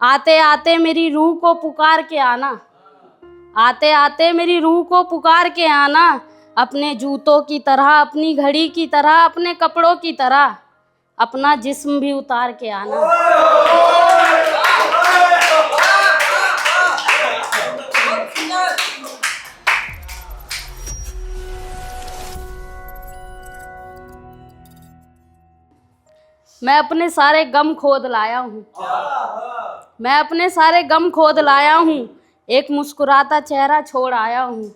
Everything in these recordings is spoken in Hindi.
आते आते मेरी रूह को पुकार के आना, आते आते मेरी रूह को पुकार के आना, अपने जूतों की तरह, अपनी घड़ी की तरह, अपने कपड़ों की तरह, अपना जिस्म भी उतार के आना। मैं अपने सारे गम खोद लाया हूँ, मैं अपने सारे गम खोद लाया हूँ, एक मुस्कुराता चेहरा छोड़ आया हूँ।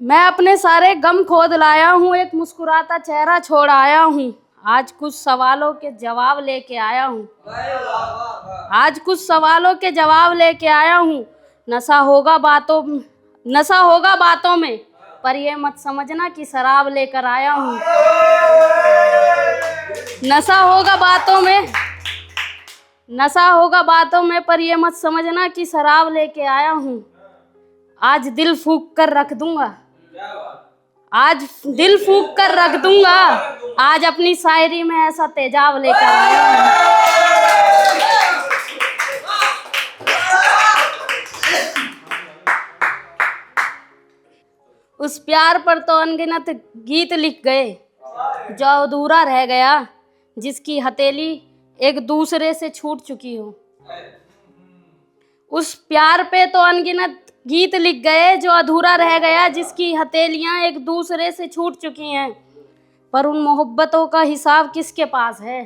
मैं अपने सारे गम खोद लाया हूँ, एक मुस्कुराता चेहरा छोड़ आया हूँ। आज कुछ सवालों के जवाब लेके आया हूँ, आज कुछ सवालों के जवाब लेके आया हूँ। नशा होगा बातों में, पर ये मत समझना कि शराब लेकर आया हूँ। नशा होगा बातों में, पर ये मत समझना कि शराब लेके आया हूँ। आज दिल फूंक कर रख दूंगा, आज दिल फूंक कर रख दूंगा, आज अपनी शायरी में ऐसा तेजाब लेकर आया हूँ। उस प्यार पर तो अनगिनत गीत लिख गए, जो अधूरा रह गया, जिसकी हथेली एक दूसरे से छूट चुकी हो। उस प्यार पे तो अनगिनत गीत लिख गए, जो अधूरा रह गया, जिसकी हथेलियां एक दूसरे से छूट चुकी हैं। पर उन मोहब्बतों का हिसाब किसके पास है,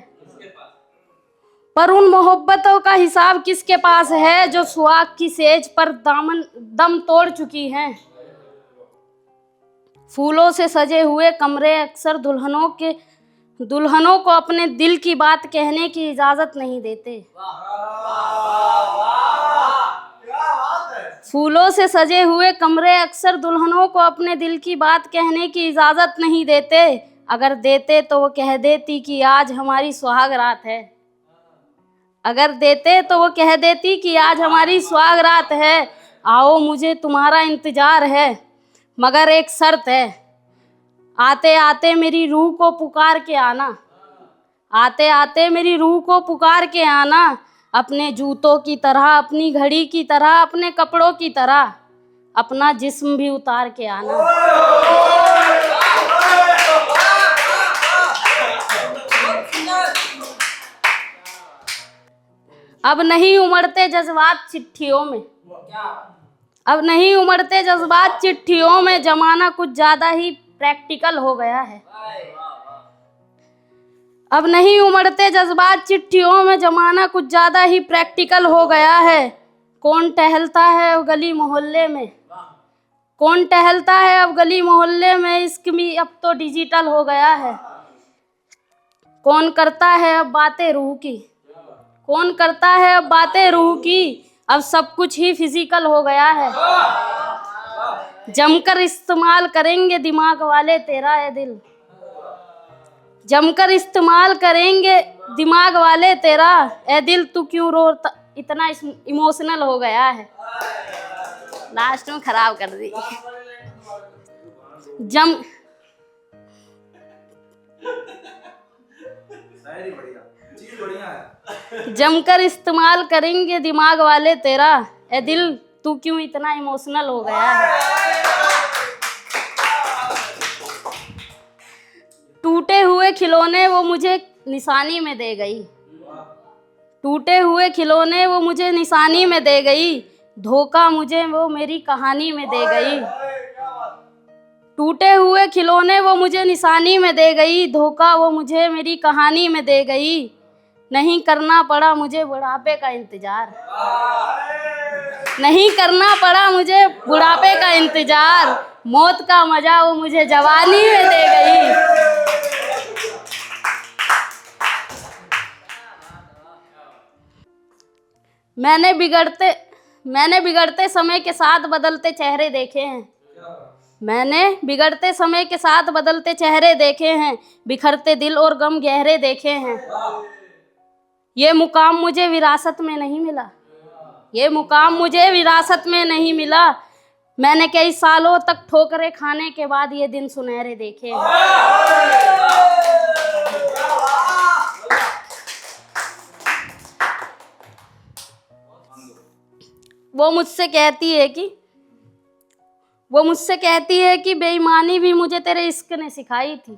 पर उन मोहब्बतों का हिसाब किसके पास है, जो सुहाग की सेज पर दम तोड़ चुकी हैं। फूलों से सजे हुए कमरे अक्सर दुल्हनों को अपने दिल की बात कहने की इजाजत नहीं देते। फूलों से सजे हुए कमरे अक्सर दुल्हनों को अपने दिल की बात कहने की इजाजत नहीं देते। अगर देते तो वो कह देती कि आज हमारी सुहाग रात है, अगर देते तो वो कह देती कि आज हमारी सुहाग रात है। आओ मुझे तुम्हारा इंतजार है, मगर एक शर्त है, आते आते मेरी रूह को पुकार के आना, आते आते मेरी रूह को पुकार के आना, अपने जूतों की तरह, अपनी घड़ी की तरह, अपने कपड़ों की तरह, अपना जिस्म भी उतार के आना। अब नहीं उमड़ते जज्बात चिट्ठियों में, अब नहीं उमड़ते जज्बात चिट्ठियों में, जमाना कुछ ज्यादा ही प्रैक्टिकल हो गया है। अब नहीं उमड़ते जज्बात चिट्ठियों में, जमाना कुछ ज्यादा ही प्रैक्टिकल हो गया है। कौन टहलता है अब गली मोहल्ले में, कौन टहलता है अब गली मोहल्ले में, इश्क भी अब तो डिजिटल हो गया है। कौन करता है अब बातें रूह की, कौन करता है अब बातें रूह की, अब सब कुछ ही फिजिकल हो गया है। जमकर इस्तेमाल करेंगे दिमाग वाले तेरा ए दिल, जमकर इस्तेमाल करेंगे दिमाग वाले तेरा ए दिल, तू क्यों रोता इतना इमोशनल हो गया है। लास्ट में खराब कर दी। जमकर इस्तेमाल करेंगे दिमाग वाले तेरा ए दिल, तू क्यों इतना इमोशनल हो गया है। टूटे हुए खिलौने वो मुझे निशानी में दे गई, टूटे हुए खिलौने वो मुझे निशानी में दे गई, धोखा मुझे वो मेरी कहानी में दे गई। टूटे हुए खिलौने वो मुझे निशानी में दे गई, धोखा वो मुझे मेरी कहानी में दे गई। नहीं करना पड़ा मुझे बुढ़ापे का इंतजार, नहीं करना पड़ा मुझे बुढ़ापे का इंतजार, मौत का मजा वो मुझे जवानी में दे गई। मैंने बिगड़ते समय के साथ बदलते चेहरे देखे हैं, मैंने बिगड़ते समय के साथ बदलते चेहरे देखे हैं, बिखरते दिल और गम गहरे देखे हैं। ये मुकाम मुझे विरासत में नहीं मिला, ये मुकाम मुझे विरासत में नहीं मिला, मैंने कई सालों तक ठोकरें खाने के बाद ये दिन सुनहरे देखे हैं। वो मुझसे कहती है कि बेईमानी भी मुझे तेरे इश्क ने सिखाई थी,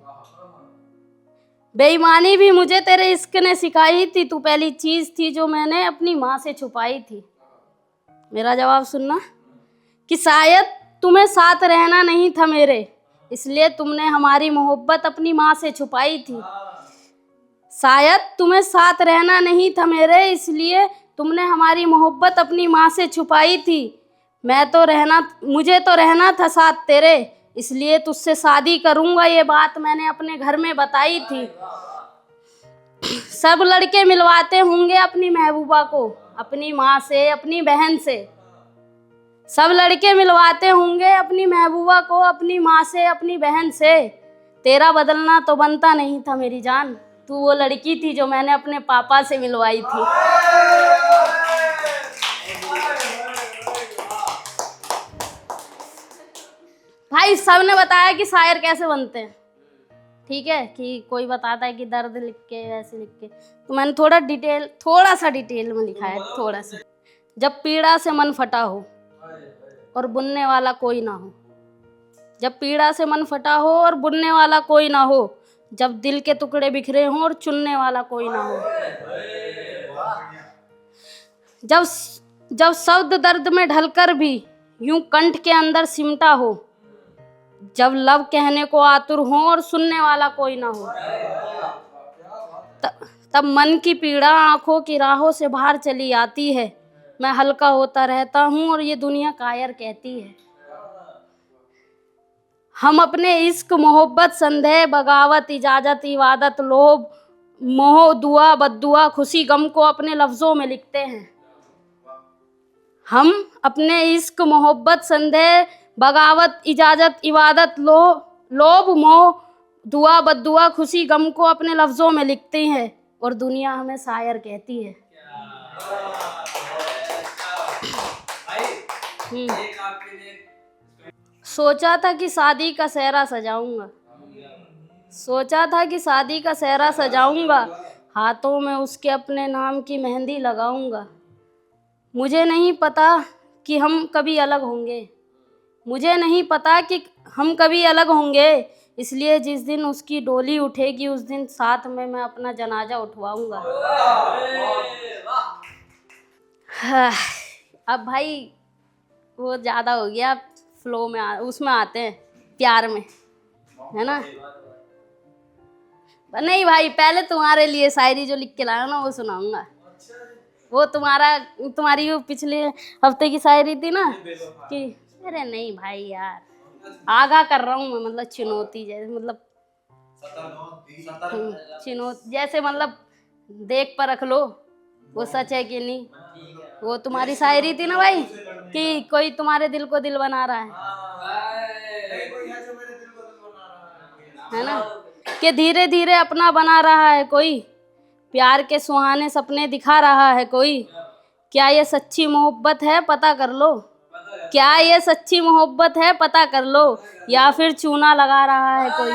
बेईमानी भी मुझे तेरे इश्क ने सिखाई थी, तू पहली चीज थी जो मैंने अपनी माँ से छुपाई थी। मेरा जवाब सुनना कि शायद तुम्हें साथ रहना नहीं था मेरे, इसलिए तुमने हमारी मोहब्बत अपनी माँ से छुपाई थी। शायद तुम्हें साथ रहना नहीं था मेरे, इसलिए तुमने हमारी मोहब्बत अपनी माँ से छुपाई थी। मुझे तो रहना था साथ तेरे, इसलिए तुझसे शादी करूंगा, ये बात मैंने अपने घर में बताई थी। सब लड़के मिलवाते होंगे अपनी महबूबा को अपनी माँ से, अपनी बहन से। सब लड़के मिलवाते होंगे अपनी महबूबा को अपनी माँ से, अपनी बहन से। तेरा बदलना तो बनता नहीं था मेरी जान, तू वो लड़की थी जो मैंने अपने पापा से मिलवाई थी। भाई सबने बताया कि शायर कैसे बनते हैं, ठीक है, कि कोई बताता है कि दर्द लिख के ऐसे लिख के, तो मैंने थोड़ा सा डिटेल में लिखा है, थोड़ा सा। जब पीड़ा से मन फटा हो और बुनने वाला कोई ना हो, जब पीड़ा से मन फटा हो और बुनने वाला कोई ना हो, जब दिल के टुकड़े बिखरे हों और चुनने वाला कोई ना हो, जब शब्द दर्द में ढलकर भी यूं कंठ के अंदर सिमटा हो, जब लब कहने को आतुर हो और सुनने वाला कोई ना हो, तब मन की पीड़ा आंखों की राहों से बाहर चली आती है। मैं हल्का होता रहता हूँ और ये दुनिया कायर कहती है। हम अपने इश्क मोहब्बत संदेह बगावत इजाजत इबादत लोभ मोह दुआ बद्दुआ खुशी गम को अपने लफ्जों में लिखते हैं। हम अपने इश्क मोहब्बत संदेह बगावत इजाजत इबादत लोभ मोह दुआ बद्दुआ खुशी गम को अपने लफ्जों में लिखते हैं और दुनिया हमें शायर कहती है। सोचा था कि शादी का सेहरा सजाऊंगा, सोचा था कि शादी का सेहरा सजाऊंगा, हाथों में उसके अपने नाम की मेहंदी लगाऊंगा। मुझे नहीं पता कि हम कभी अलग होंगे, मुझे नहीं पता कि हम कभी अलग होंगे, इसलिए जिस दिन उसकी डोली उठेगी उस दिन साथ में मैं अपना जनाजा उठवाऊंगा। अब भाई वो ज़्यादा हो गया, फ्लो में उसमें आते हैं प्यार में, है ना। नहीं भाई, पहले तुम्हारे लिए शायरी जो लिख के लाया ना वो सुनाऊंगा। वो तुम्हारी वो पिछले हफ्ते की शायरी थी ना कि अरे नहीं भाई यार, आगा कर रहा हूँ मैं, मतलब चुनौती जैसे, मतलब चुनौती जैसे, मतलब देख पर रख लो वो सच है कि नहीं। वो तुम्हारी शायरी थी ना भाई कि कोई तुम्हारे दिल को दिल बना रहा है ना, कि धीरे धीरे अपना बना रहा है कोई, प्यार के सुहाने सपने दिखा रहा है कोई। क्या ये सच्ची मोहब्बत है पता कर लो, क्या ये सच्ची मोहब्बत है पता कर लो, या फिर चूना लगा रहा है कोई।